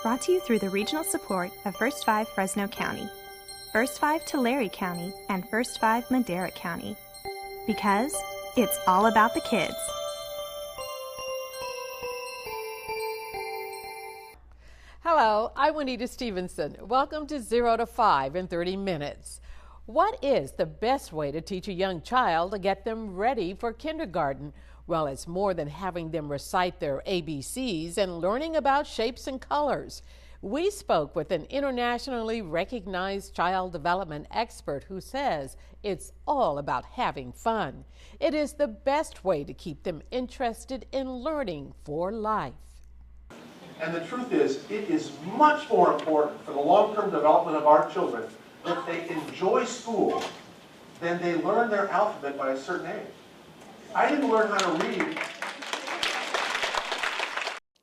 Brought to you through the regional support of First 5 Fresno County, First 5 Tulare County, and First 5 Madera County. Because it's all about the kids. Hello, I'm Juanita Stevenson. Welcome to 0 to 5 in 30 minutes. What is the best way to teach a young child to get them ready for kindergarten? Well, it's more than having them recite their ABCs and learning about shapes and colors. We spoke with an internationally recognized child development expert who says it's all about having fun. It is the best way to keep them interested in learning for life. And the truth is, it is much more important for the long-term development of our children that they enjoy school than they learn their alphabet by a certain age. I didn't learn how to read.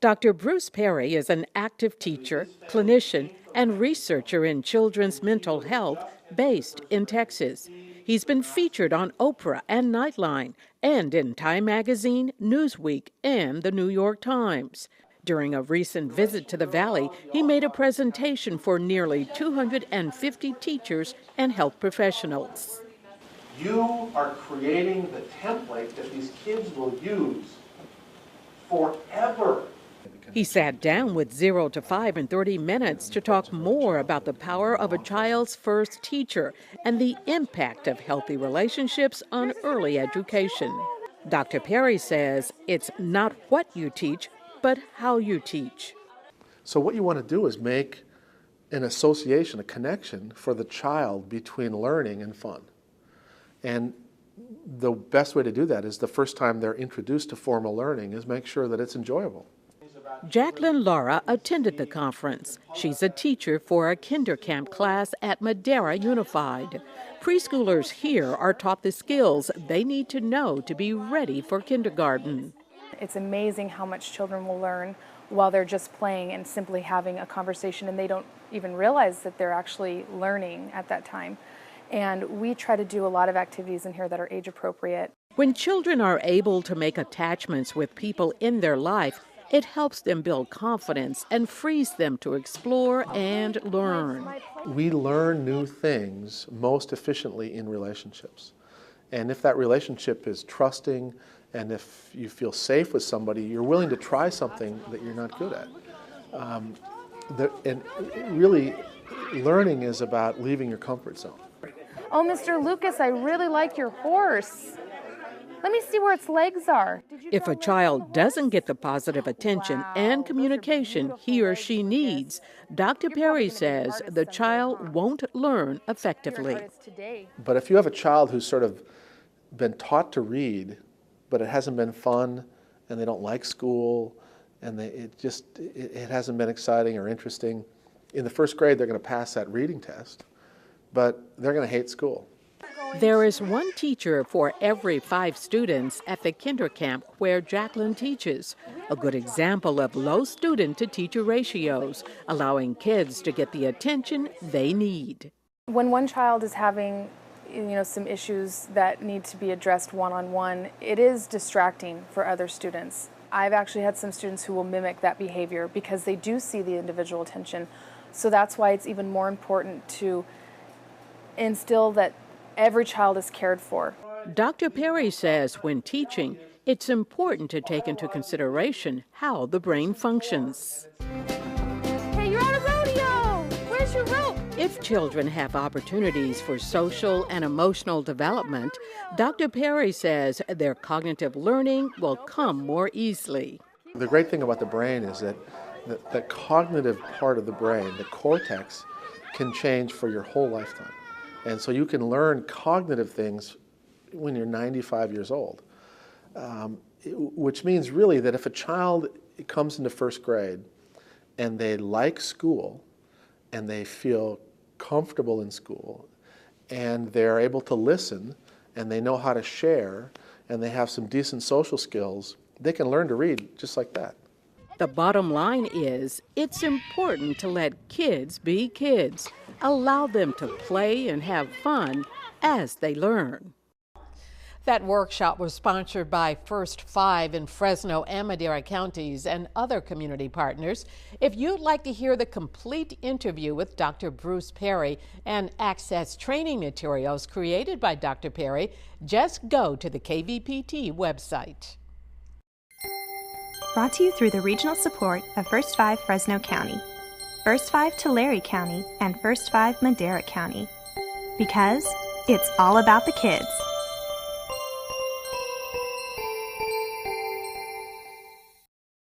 Dr. Bruce Perry is an active teacher, clinician, and researcher in children's mental health based in Texas. He's been featured on Oprah and Nightline and in Time Magazine, Newsweek, and the New York Times. During a recent visit to the Valley, he made a presentation for nearly 250 teachers and health professionals. You are creating the template that these kids will use forever. He sat down with 0 to 5 in 30 minutes to talk more about the power of a child's first teacher and the impact of healthy relationships on early education. Dr. Perry says it's not what you teach, but how you teach. So what you want to do is make an association, a connection for the child between learning and fun. And the best way to do that is the first time they're introduced to formal learning is make sure that it's enjoyable. Jacqueline Lara attended the conference. She's a teacher for a kindercamp class at Madera Unified. Preschoolers here are taught the skills they need to know to be ready for kindergarten. It's amazing how much children will learn while they're just playing and simply having a conversation, and they don't even realize that they're actually learning at that time. And we try to do a lot of activities in here that are age appropriate. When children are able to make attachments with people in their life, it helps them build confidence and frees them to explore and learn. We learn new things most efficiently in relationships. And if that relationship is trusting, and if you feel safe with somebody, you're willing to try something that you're not good at. And really, learning is about leaving your comfort zone. Oh, Mr. Lucas, I really like your horse. Let me see where its legs are. If a child doesn't get the positive attention and communication he or she needs, Dr. Perry says the child won't learn effectively. But if you have a child who's sort of been taught to read, but it hasn't been fun, and they don't like school, and it hasn't been exciting or interesting, in the first grade they're going to pass that reading test, but they're going to hate school. There is one teacher for every 5 students at the kindercamp where Jacqueline teaches, a good example of low student-to-teacher ratios, allowing kids to get the attention they need. When one child is having some issues that need to be addressed one-on-one, it is distracting for other students. I've actually had some students who will mimic that behavior because they do see the individual attention. So that's why it's even more important to instill that every child is cared for. Dr. Perry says when teaching, it's important to take into consideration how the brain functions. Hey, you're on a rodeo! Where's your rope? If children have opportunities for social and emotional development, Dr. Perry says their cognitive learning will come more easily. The great thing about the brain is that the cognitive part of the brain, the cortex, can change for your whole lifetime. And so you can learn cognitive things when you're 95 years old, which means really that if a child comes into first grade and they like school and they feel comfortable in school and they're able to listen and they know how to share and they have some decent social skills, they can learn to read just like that. The bottom line is it's important to let kids be kids. Allow them to play and have fun as they learn. That workshop was sponsored by First 5 in Fresno and Madera counties and other community partners. If you'd like to hear the complete interview with Dr. Bruce Perry and access training materials created by Dr. Perry, just go to the KVPT website. Brought to you through the regional support of First 5 Fresno County, First 5 Tulare County, and First 5 Madera County. Because it's all about the kids.